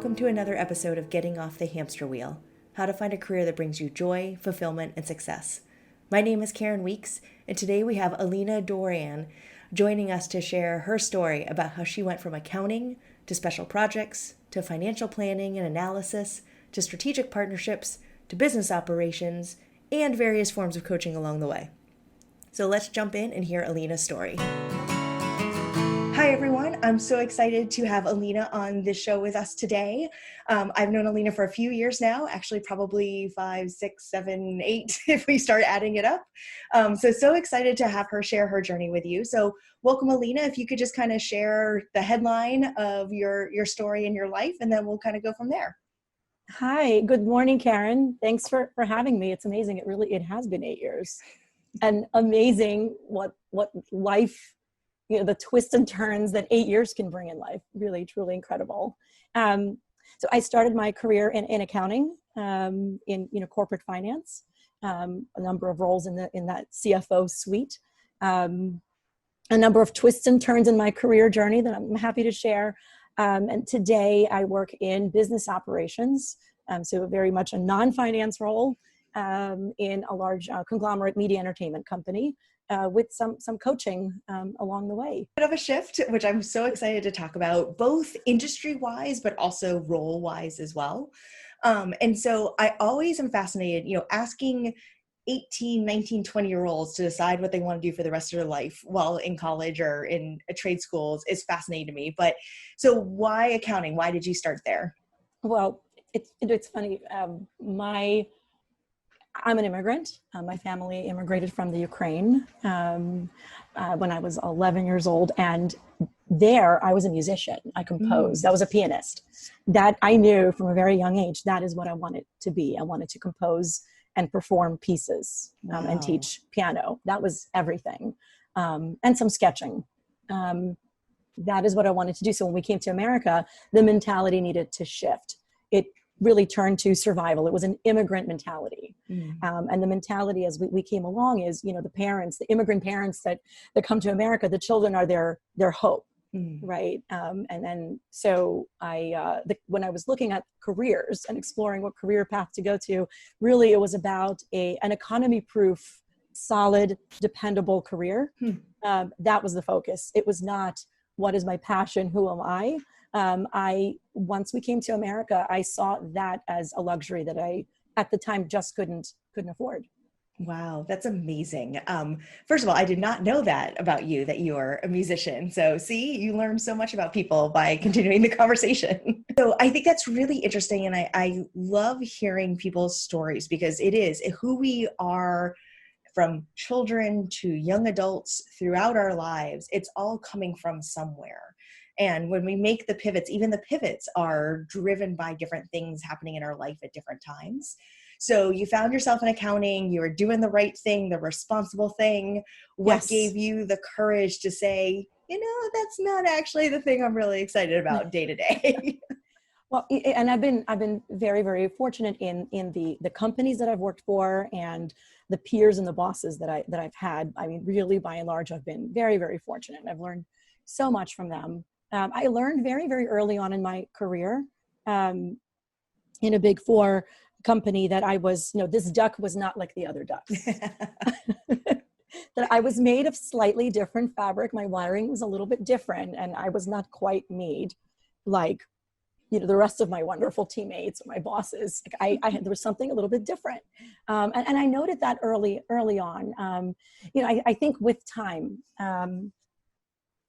welcome to another episode of Getting Off the Hamster Wheel, how to find a career that brings you joy, fulfillment, and success. My name is Karen Weeks, and today we have Alina Doran joining us to share her story about how she went from accounting to special projects, to financial planning and analysis, to strategic partnerships, to business operations, and various forms of coaching along the way. So let's jump in and hear Alina's story. Hi, everyone. I'm so excited to have Alina on this show with us today. I've known Alina for a few years now, actually probably 5, 6, 7, 8, if we start adding it up. So excited to have her share her journey with you. So welcome, Alina. If you could just kind of share the headline of your story and your life, and then we'll kind of go from there. Hi, good morning, Karen. Thanks for having me. It's amazing. It has been 8 years, and amazing what life, the twists and turns that 8 years can bring in life. Really, truly incredible. So I started my career in accounting, in corporate finance, a number of roles in that CFO suite, a number of twists and turns in my career journey that I'm happy to share. And today I work in business operations, so very much a non-finance role in a large conglomerate media entertainment company with some coaching along the way. Bit of a shift, which I'm so excited to talk about, both industry-wise, but also role-wise as well. And so I always am fascinated, asking 18, 19, 20-year-olds to decide what they want to do for the rest of their life while in college or in trade schools is fascinating to me. But so why accounting? Why did you start there? Well, it's funny. I'm an immigrant. My family immigrated from the Ukraine when I was 11 years old. And there I was a musician. I composed. I was a pianist. That I knew from a very young age, that is what I wanted to be. I wanted to compose and perform pieces and teach piano. That was everything. And some sketching. That is what I wanted to do. So when we came to America, the mentality needed to shift. It really turned to survival. It was an immigrant mentality. And the mentality as we came along is, the parents, the immigrant parents that come to America, the children are their hope. Right. And then, so when I was looking at careers and exploring what career path to go to, really it was about an economy-proof, solid, dependable career. That was the focus. It was not, what is my passion? Who am I? Once we came to America, I saw that as a luxury that I, at the time, just couldn't afford. Wow, that's amazing. First of all, I did not know that about you, that you're a musician. So see, you learn so much about people by continuing the conversation. So I think that's really interesting. And I love hearing people's stories because it is who we are from children to young adults throughout our lives. It's all coming from somewhere. And when we make the pivots, even the pivots are driven by different things happening in our life at different times. So you found yourself in accounting, you were doing the right thing, the responsible thing. What gave you the courage to say, that's not actually the thing I'm really excited about day to day? Well, and I've been very, very fortunate in the companies that I've worked for and the peers and the bosses that I've had. I mean, really, by and large, I've been very, very fortunate. I've learned so much from them. I learned very, very early on in my career in a Big Four company that I was, this duck was not like the other ducks. That I was made of slightly different fabric. My wiring was a little bit different, and I was not quite made like, the rest of my wonderful teammates or my bosses. Like there was something a little bit different. And I noted that early on. I think with time,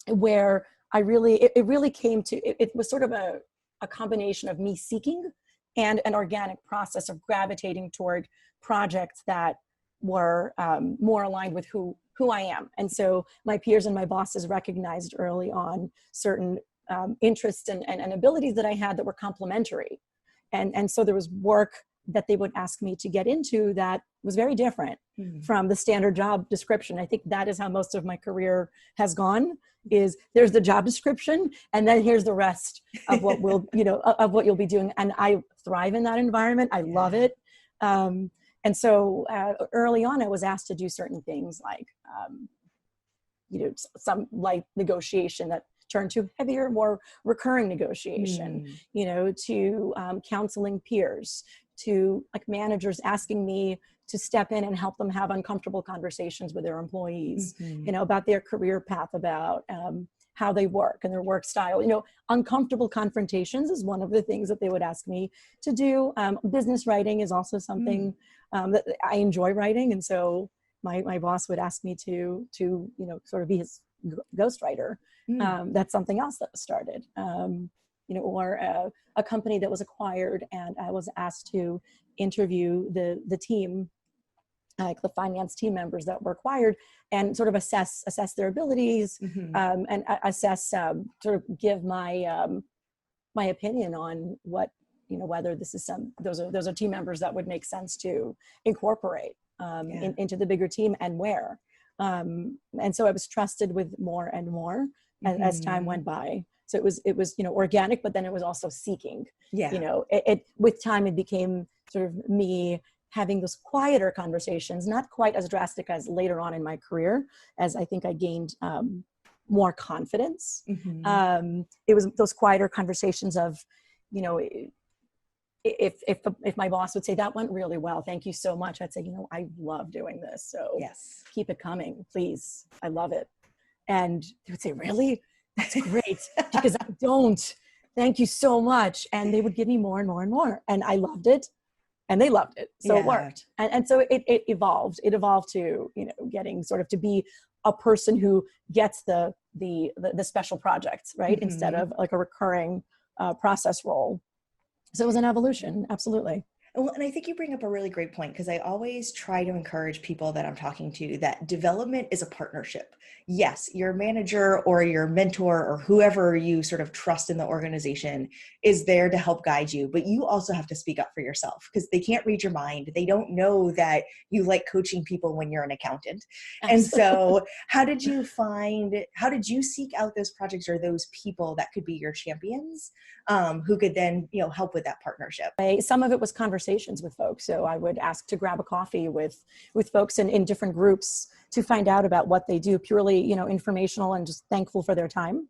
where it really came to, it was sort of a combination of me seeking and an organic process of gravitating toward projects that were more aligned with who I am. And so my peers and my bosses recognized early on certain interests and abilities that I had that were complementary. And so there was work that they would ask me to get into that was very different from the standard job description. I think that is how most of my career has gone, is there's the job description and then here's the rest of what of what you'll be doing. And I thrive in that environment. I love it. And so early on, I was asked to do certain things like, some light negotiation that turned to heavier, more recurring negotiation, to counseling peers, to like managers asking me to step in and help them have uncomfortable conversations with their employees, about their career path, about how they work and their work style. Uncomfortable confrontations is one of the things that they would ask me to do. Business writing is also something that I enjoy writing. And so my boss would ask me to sort of be his ghostwriter. That's something else that was started. Or a company that was acquired, and I was asked to interview the team, like the finance team members that were acquired, and sort of assess their abilities, and assess, sort of give my my opinion on what, whether this is those are team members that would make sense to incorporate into the bigger team, and where. And so I was trusted with more and more as time went by. So it was organic, but then it was also seeking. It with time it became sort of me having those quieter conversations, not quite as drastic as later on in my career, as I think I gained more confidence. It was those quieter conversations of, if my boss would say, that went really well, thank you so much, I'd say, I love doing this, so yes, keep it coming, please, I love it. And they would say, really? That's great, because I don't. Thank you so much. And they would give me more and more and more. And I loved it. And they loved it. So it worked. And so it evolved. It evolved to, getting sort of to be a person who gets the special projects, right? Instead of like a recurring process role. So it was an evolution. Absolutely. Well, and I think you bring up a really great point, because I always try to encourage people that I'm talking to that development is a partnership. Yes, your manager or your mentor or whoever you sort of trust in the organization is there to help guide you, but you also have to speak up for yourself, because they can't read your mind. They don't know that you like coaching people when you're an accountant. Absolutely. And so how did you seek out those projects or those people that could be your champions, who could then, help with that partnership? Some of it was conversations with folks. So I would ask to grab a coffee with folks in different groups to find out about what they do, purely, informational, and just thankful for their time,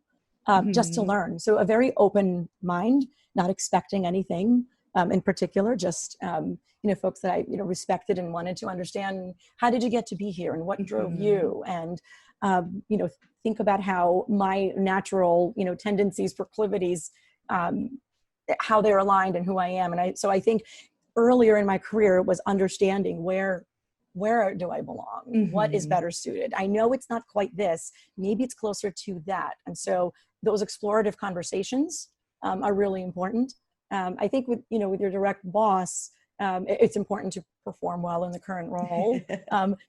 just to learn. So a very open mind, not expecting anything in particular, just, folks that I, respected and wanted to understand, how did you get to be here and what drove you? And, think about how my natural, tendencies, proclivities, how they're aligned and who I am. And so I think earlier in my career was understanding where do I belong? What is better suited? I know it's not quite this, maybe it's closer to that. And so those explorative conversations are really important. I think with your direct boss, it's important to perform well in the current role,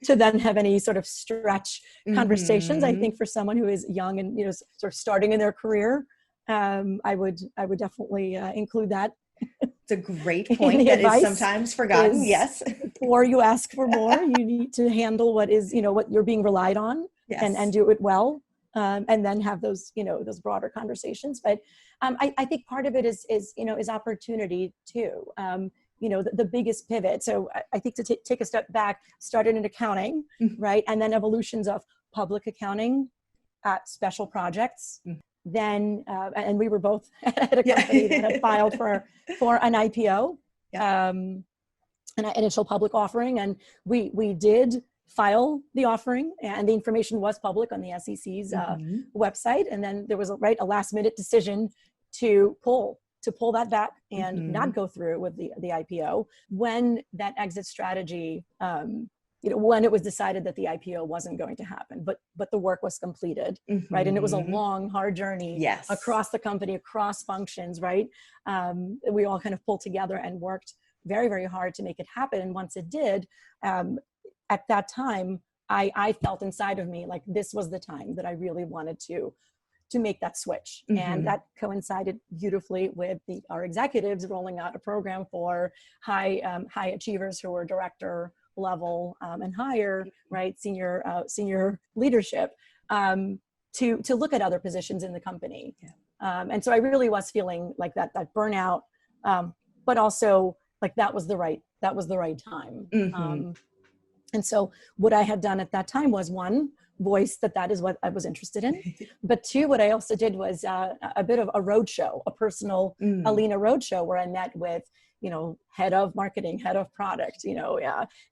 to then have any sort of stretch conversations. I think for someone who is young and, sort of starting in their career, I would definitely include that. It's a great point that is sometimes forgotten. Yes. Before you ask for more, you need to handle what is, what you're being relied on, and do it well. And then have those, those broader conversations. But I think part of it is opportunity too. The biggest pivot. So I think to take a step back, started in accounting, right? And then evolutions of public accounting, special projects. Then, and we were both at a company that had filed for an IPO, an initial public offering. And we did file the offering, and the information was public on the SEC's website. And then there was a last minute decision to pull that back and not go through with the IPO, when that exit strategy, when it was decided that the IPO wasn't going to happen, but the work was completed, right? And it was a long, hard journey across the company, across functions, right? We all kind of pulled together and worked very, very hard to make it happen. And once it did, at that time, I felt inside of me like this was the time that I really wanted to make that switch. And that coincided beautifully with our executives rolling out a program for high achievers who were director level and higher, right? Senior leadership, to look at other positions in the company. And so I really was feeling like that burnout, but also like that was the right time. And so what I had done at that time was, one, voice that is what I was interested in. But two, what I also did was a bit of a roadshow, a personal Alina roadshow, where I met with, head of marketing, head of product,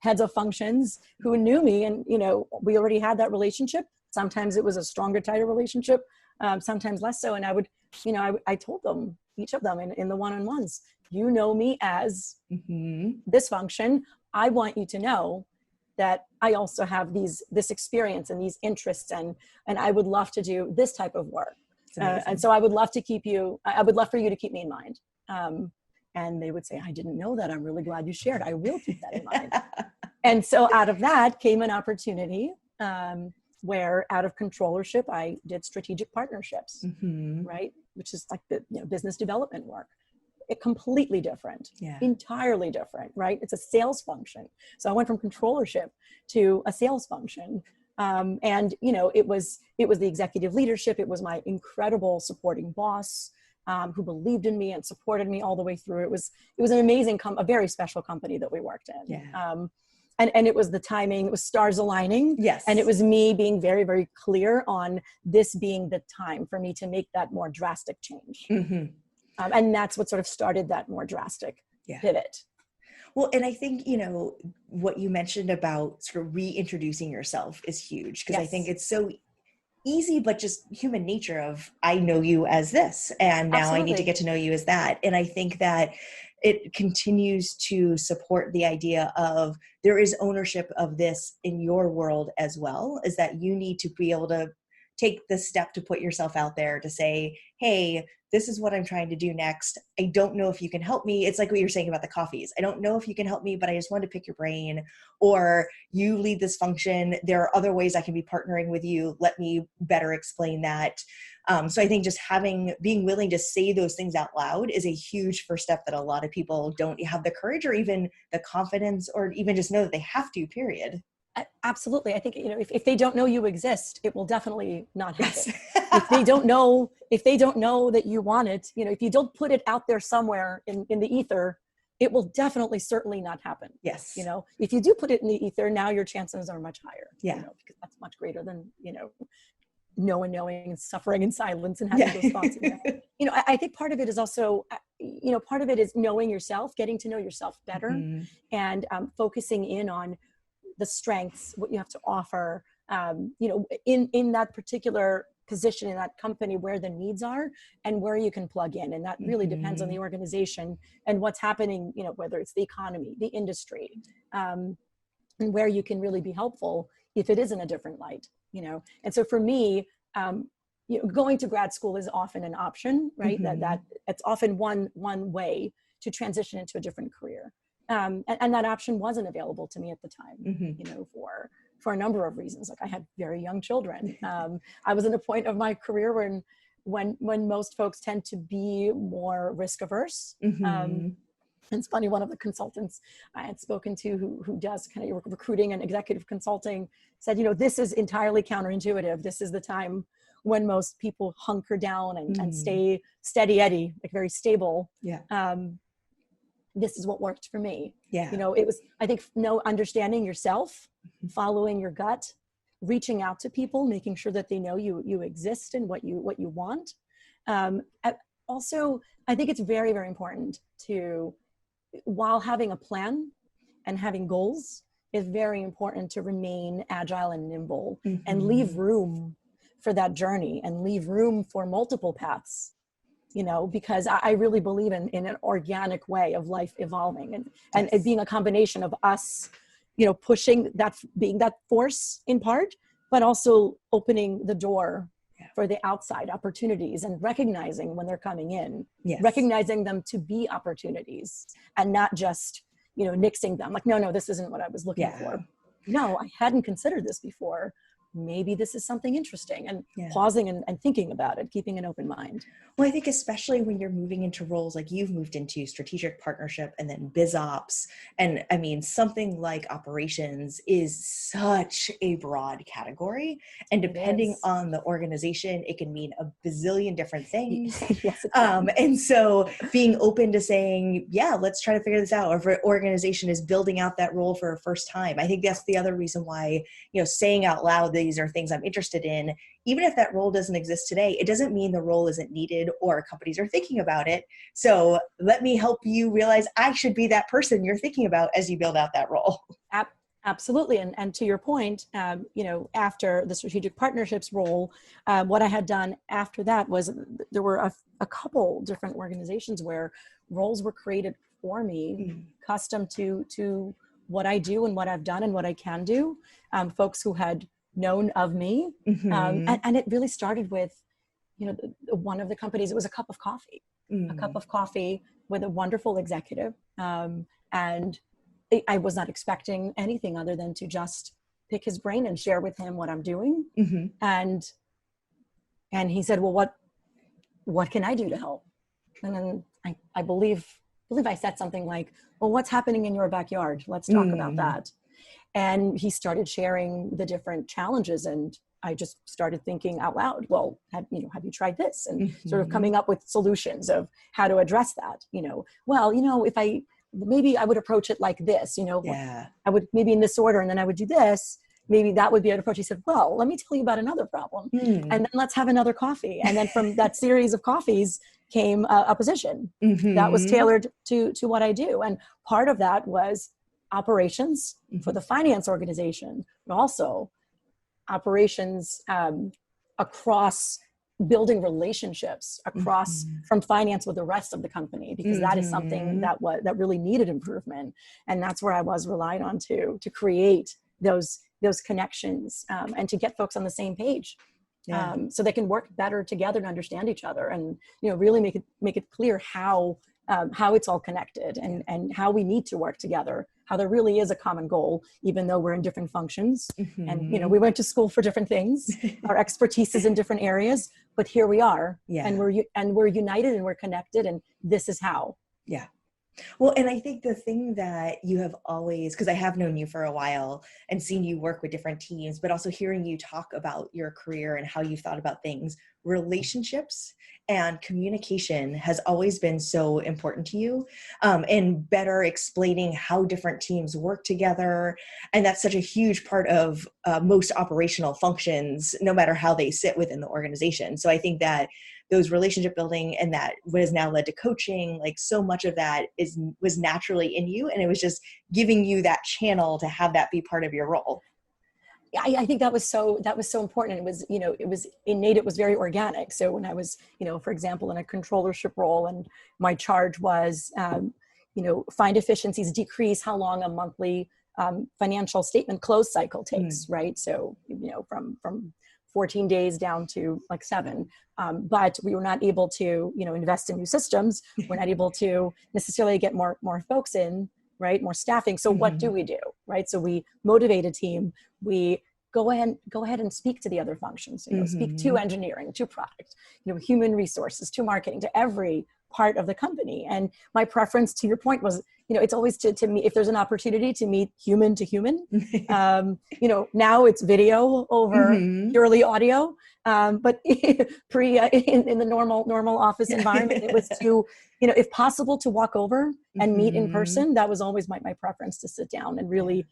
heads of functions who knew me. And, we already had that relationship. Sometimes it was a stronger, tighter relationship, sometimes less so. And I would, I told them, each of them in the one-on-ones, you know me as this function. I want you to know that I also have this experience and these interests, and I would love to do this type of work. And so I would love for you to keep me in mind. And they would say, I didn't know that. I'm really glad you shared. I will keep that in mind. And so out of that came an opportunity where, out of controllership, I did strategic partnerships, right? Which is like the business development work. Completely different, entirely different, right? It's a sales function. So I went from controllership to a sales function. And, it was the executive leadership. It was my incredible supporting boss who believed in me and supported me all the way through. It was an amazing, a very special company that we worked in. And it was the timing, it was stars aligning. Yes. And it was me being very, very clear on this being the time for me to make that more drastic change. And that's what sort of started that more drastic pivot. Well, and I think, what you mentioned about sort of reintroducing yourself is huge, because I think it's so easy, but just human nature of, I know you as this, and now I need to get to know you as that. And I think that it continues to support the idea of there is ownership of this in your world as well, is that you need to be able to take the step to put yourself out there to say, hey, this is what I'm trying to do next. I don't know if you can help me. It's like what you're saying about the coffees. I don't know if you can help me, but I just wanted to pick your brain. Or you lead this function. There are other ways I can be partnering with you. Let me better explain that. So I think just being willing to say those things out loud is a huge first step that a lot of people don't have the courage or even the confidence or even just know that they have to, period. Absolutely. I think, if they don't know you exist, it will definitely not happen. If they don't know that you want it, if you don't put it out there somewhere in the ether, it will definitely, certainly not happen. Yes. If you do put it in the ether, now your chances are much higher. Because that's much greater than, no one knowing and suffering in silence and having those thoughts. I think part of it is also, part of it is knowing yourself, getting to know yourself better, and focusing in on the strengths, what you have to offer, in that particular position in that company, where the needs are and where you can plug in. And that really depends on the organization and what's happening, whether it's the economy, the industry, and where you can really be helpful if it is in a different light, And so for me, going to grad school is often an option, right? That it's often one way to transition into a different career. And that option wasn't available to me at the time, for a number of reasons. Like, I had very young children. I was at a point of my career when most folks tend to be more risk averse. It's funny, one of the consultants I had spoken to who does kind of recruiting and executive consulting said, this is entirely counterintuitive. This is the time when most people hunker down and stay steady Eddie, like very stable. This is what worked for me. It was, I think, understanding yourself, following your gut, reaching out to people, making sure that they know you exist and what you want. Also, I think it's very, very important to, while having a plan and having goals, it's very important to remain agile and nimble and leave room for that journey and leave room for multiple paths. Because I really believe in an organic way of life evolving and it being a combination of us, pushing that, being that force in part, but also opening the door for the outside opportunities and recognizing when they're coming in, recognizing them to be opportunities and not just, nixing them. Like, no, this isn't what I was looking for. No, I hadn't considered this before, maybe this is something interesting, and Yeah. pausing and thinking about it, keeping an open mind. Well, I think especially when you're moving into roles like you've moved into, strategic partnership and then biz ops. And I mean, something like operations is such a broad category. And depending on the organization, it can mean a bazillion different things. Yes, it can. And so being open to saying, yeah, let's try to figure this out. Or if an organization is building out that role for a first time, I think that's the other reason why, saying out loud, these are things I'm interested in. Even if that role doesn't exist today, it doesn't mean the role isn't needed or companies are thinking about it. So let me help you realize I should be that person you're thinking about as you build out that role. Absolutely. And to your point, after the strategic partnerships role, what I had done after that was there were a couple different organizations where roles were created for me, custom to what I do and what I've done and what I can do. Folks who had known of me. And it really started with, one of the companies, it was a cup of coffee with a wonderful executive. And I was not expecting anything other than to just pick his brain and share with him what I'm doing. And he said, well, what can I do to help? And then I believe I said something like, well, what's happening in your backyard? Let's talk about that. And he started sharing the different challenges, and I just started thinking out loud, well, have you tried this? And sort of coming up with solutions of how to address that. If maybe I would approach it like this, I would maybe in this order, and then I would do this. Maybe that would be an approach. He said, well, let me tell you about another problem, and then let's have another coffee. And then from that series of coffees came a position that was tailored to what I do. And part of that was operations for the finance organization, but also operations across building relationships across from finance with the rest of the company, because that is something that really needed improvement. And that's where I was relied on to create those connections and to get folks on the same page. So they can work better together to understand each other, and really make it clear how it's all connected, and how we need to work together, how there really is a common goal, even though we're in different functions. And we went to school for different things. Our expertise is in different areas, but here we are, and we're united and we're connected, and this is how. Yeah. Well, and I think the thing that you have always, because I have known you for a while and seen you work with different teams, but also hearing you talk about your career and how you've thought about things, relationships and communication has always been so important to you, and better explaining how different teams work together. And that's such a huge part of most operational functions, no matter how they sit within the organization. So I think that those relationship building and that what has now led to coaching, like so much of that was naturally in you, and it was just giving you that channel to have that be part of your role. I think that was so important. It was, it was innate. It was very organic. So when I was, for example, in a controllership role, and my charge was, find efficiencies, decrease how long a monthly financial statement close cycle takes, right? So, from 14 days down to like 7. But we were not able to, invest in new systems. We're not able to necessarily get more folks in, right? More staffing. So what do we do, right? So we motivate a team. We go ahead and speak to the other functions, speak to engineering, to product, human resources, to marketing, to every part of the company. And my preference, to your point, was, it's always to meet, if there's an opportunity to meet human to human. Now it's video over purely audio. But in the normal office environment, it was to, if possible, to walk over and meet in person. That was always my preference, to sit down and really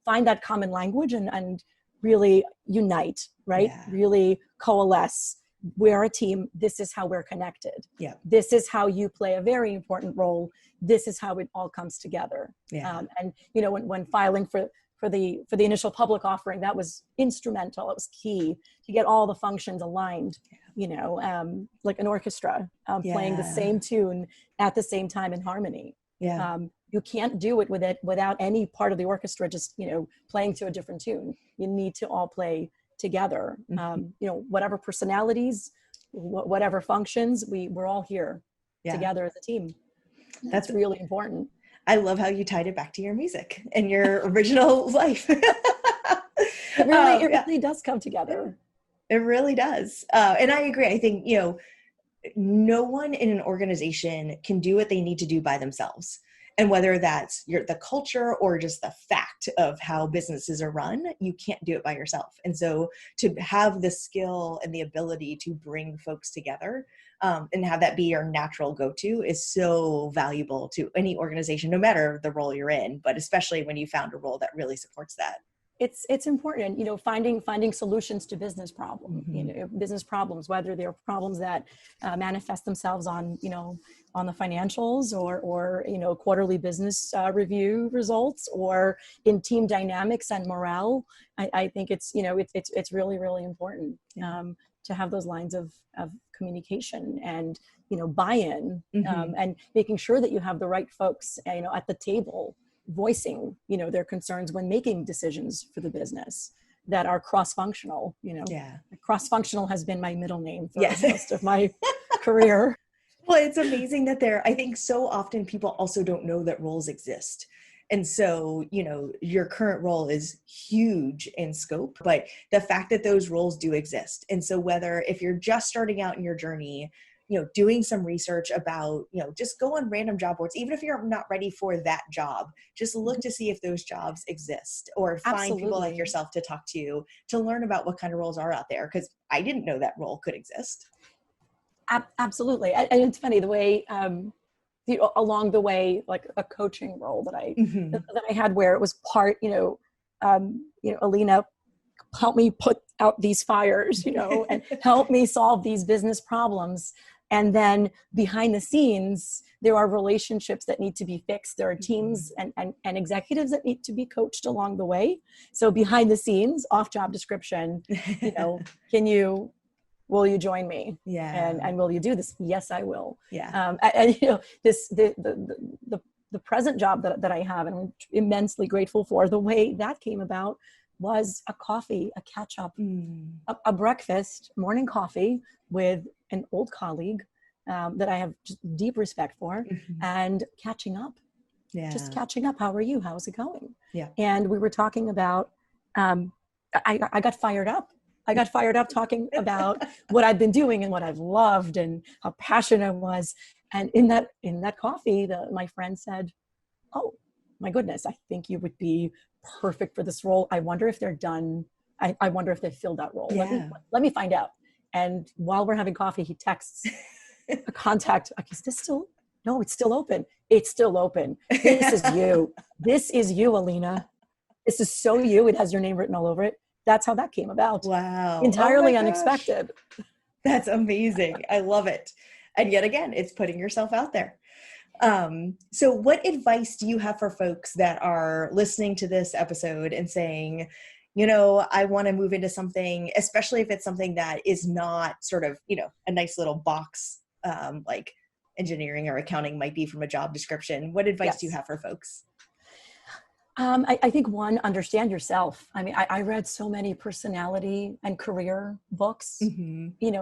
find that common language and really unite, right? Yeah. Really coalesce. We're a team. This is how we're connected. Yeah. This is how you play a very important role. This is how it all comes together. Yeah. And when filing for the initial public offering, that was instrumental. It was key to get all the functions aligned. Like an orchestra playing the same tune at the same time in harmony. Yeah. You can't do it without any part of the orchestra just playing to a different tune. You need to all play together. Whatever personalities, whatever functions, we're all here together as a team. That's really important. I love how you tied it back to your music and your original life. It Yeah, really does come together. it really does. And I agree. I think, no one in an organization can do what they need to do by themselves. And whether that's the culture or just the fact of how businesses are run, you can't do it by yourself. And so to have the skill and the ability to bring folks together and have that be your natural go-to is so valuable to any organization, no matter the role you're in, but especially when you found a role that really supports that. It's important, finding solutions to business problems, business problems, whether they're problems that manifest themselves on the financials or quarterly business review results, or in team dynamics and morale. I think it's really, really important to have those lines of communication and buy-in, and making sure that you have the right folks at the table voicing their concerns when making decisions for the business that are cross-functional. Cross-functional has been my middle name for most of my career. Well, it's amazing that I think so often people also don't know that roles exist. And so, your current role is huge in scope, but the fact that those roles do exist. And so if you're just starting out in your journey, doing some research about, just go on random job boards, even if you're not ready for that job, just look to see if those jobs exist, or find people like yourself to talk to learn about what kind of roles are out there. Because I didn't know that role could exist. Absolutely. And it's funny the way, along the way, like a coaching role that I had, where it was part, Alina, help me put out these fires, and help me solve these business problems. And then behind the scenes, there are relationships that need to be fixed. There are teams and executives that need to be coached along the way. So behind the scenes, off job description, will you join me? Yeah. And will you do this? Yes, I will. Yeah. The present job that I have, and I'm immensely grateful for, the way that came about was a coffee, a catch up, a breakfast, morning coffee with an old colleague that I have just deep respect for, and catching up. Yeah. Just catching up. How are you? How's it going? Yeah. And we were talking about, I got fired up. I got fired up talking about what I've been doing and what I've loved and how passionate I was. And in that coffee, my friend said, "Oh my goodness, I think you would be perfect for this role. I wonder if they're done. I wonder if they filled that role. Yeah. Let me find out." And while we're having coffee, he texts a contact. Like, is this still? No, it's still open. It's still open. This is you. This is you, Alina. This is so you. It has your name written all over it. That's how that came about. Wow. Entirely unexpected. That's amazing. I love it. And yet again, it's putting yourself out there. So what advice do you have for folks that are listening to this episode and saying, I want to move into something, especially if it's something that is not sort of, a nice little box, like engineering or accounting might be from a job description. What advice do you have for folks? I think one, understand yourself. I mean, I read so many personality and career books,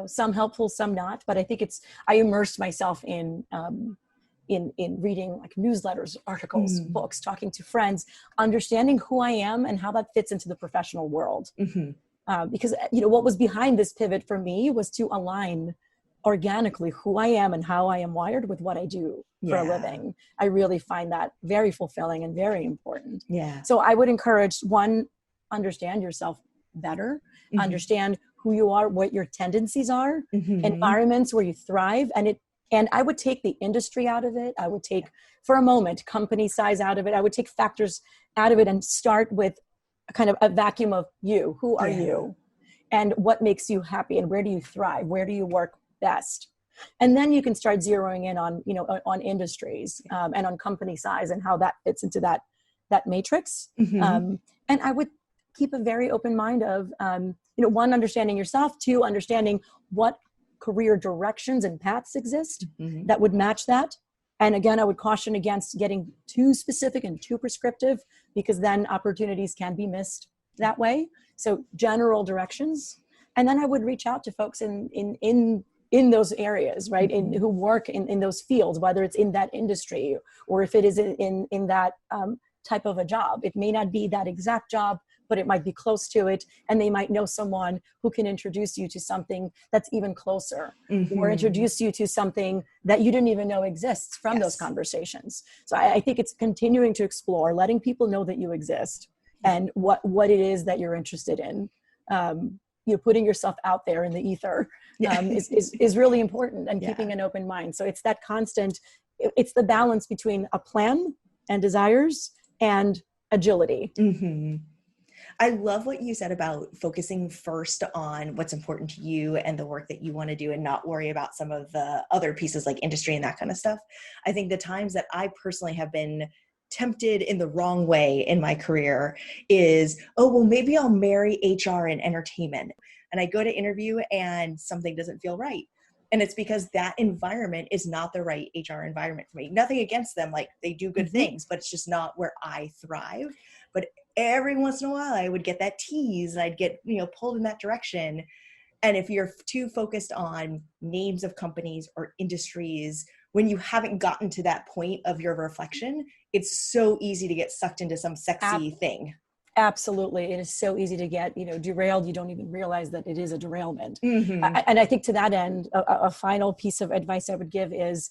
some helpful, some not, but I think I immersed myself in reading like newsletters, articles, books, talking to friends, understanding who I am and how that fits into the professional world. Because, what was behind this pivot for me was to align organically who I am and how I am wired with what I do for a living. I really find that very fulfilling and very important. Yeah. So I would encourage, one, understand yourself better, understand who you are, what your tendencies are, environments where you thrive. And I would take the industry out of it. I would take, for a moment, company size out of it. I would take factors out of it and start with a kind of a vacuum of you. Who are you? And what makes you happy? And where do you thrive? Where do you work best? And then you can start zeroing in on, on industries and on company size and how that fits into that matrix. And I would keep a very open mind of, one, understanding yourself, two, understanding what career directions and paths exist that would match that. And again, I would caution against getting too specific and too prescriptive, because then opportunities can be missed that way. So general directions. And then I would reach out to folks in those areas, right? Who work in those fields, whether it's in that industry or if it is in that type of a job. It may not be that exact job, but it might be close to it. And they might know someone who can introduce you to something that's even closer, or introduce you to something that you didn't even know exists from those conversations. So I think it's continuing to explore, letting people know that you exist and what it is that you're interested in. Putting yourself out there in the ether is really important, and keeping an open mind. So it's that constant, it's the balance between a plan and desires and agility. I love what you said about focusing first on what's important to you and the work that you want to do, and not worry about some of the other pieces like industry and that kind of stuff. I think the times that I personally have been tempted in the wrong way in my career is, oh, well, maybe I'll marry HR and entertainment. And I go to interview and something doesn't feel right. And it's because that environment is not the right HR environment for me. Nothing against them. Like, they do good things, but it's just not where I thrive. But every once in a while I would get that tease and I'd get, pulled in that direction. And if you're too focused on names of companies or industries, when you haven't gotten to that point of your reflection, it's so easy to get sucked into some sexy thing. Absolutely. It is so easy to get, derailed. You don't even realize that it is a derailment. And I think to that end, a final piece of advice I would give is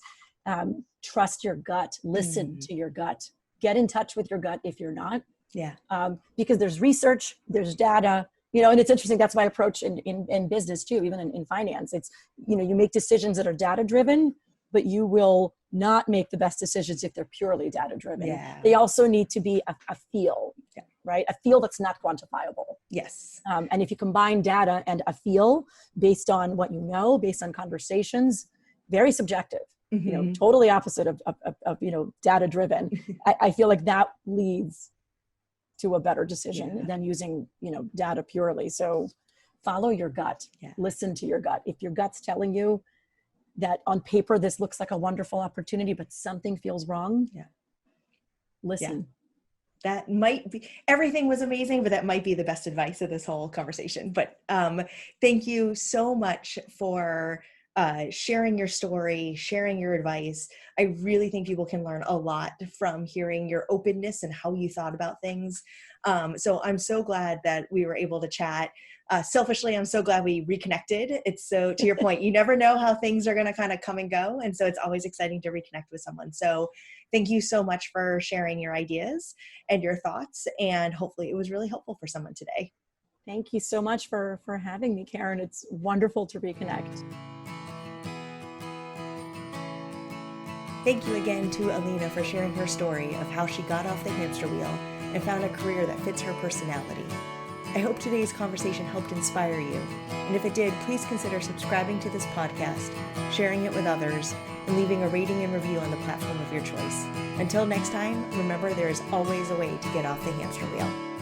trust your gut, listen to your gut, get in touch with your gut if you're not. Because there's research, there's data, and it's interesting. That's my approach in business too, even in finance. It's, you make decisions that are data driven, but you will not make the best decisions if they're purely data driven. They also need to be a feel, right? A feel that's not quantifiable. And if you combine data and a feel based on what you know, based on conversations, very subjective, totally opposite of data driven. I feel like that leads to a better decision than using, data purely. So follow your gut, listen to your gut. If your gut's telling you that on paper, this looks like a wonderful opportunity, but something feels wrong, listen. That might be, everything was amazing, but that might be the best advice of this whole conversation. But thank you so much for sharing your story, sharing your advice. I really think people can learn a lot from hearing your openness and how you thought about things. So I'm so glad that we were able to chat. Selfishly, I'm so glad we reconnected. It's so, to your point, you never know how things are going to kind of come and go. And so it's always exciting to reconnect with someone. So thank you so much for sharing your ideas and your thoughts. And hopefully it was really helpful for someone today. Thank you so much for having me, Karen. It's wonderful to reconnect. Thank you again to Alina for sharing her story of how she got off the hamster wheel and found a career that fits her personality. I hope today's conversation helped inspire you. And if it did, please consider subscribing to this podcast, sharing it with others, and leaving a rating and review on the platform of your choice. Until next time, remember there is always a way to get off the hamster wheel.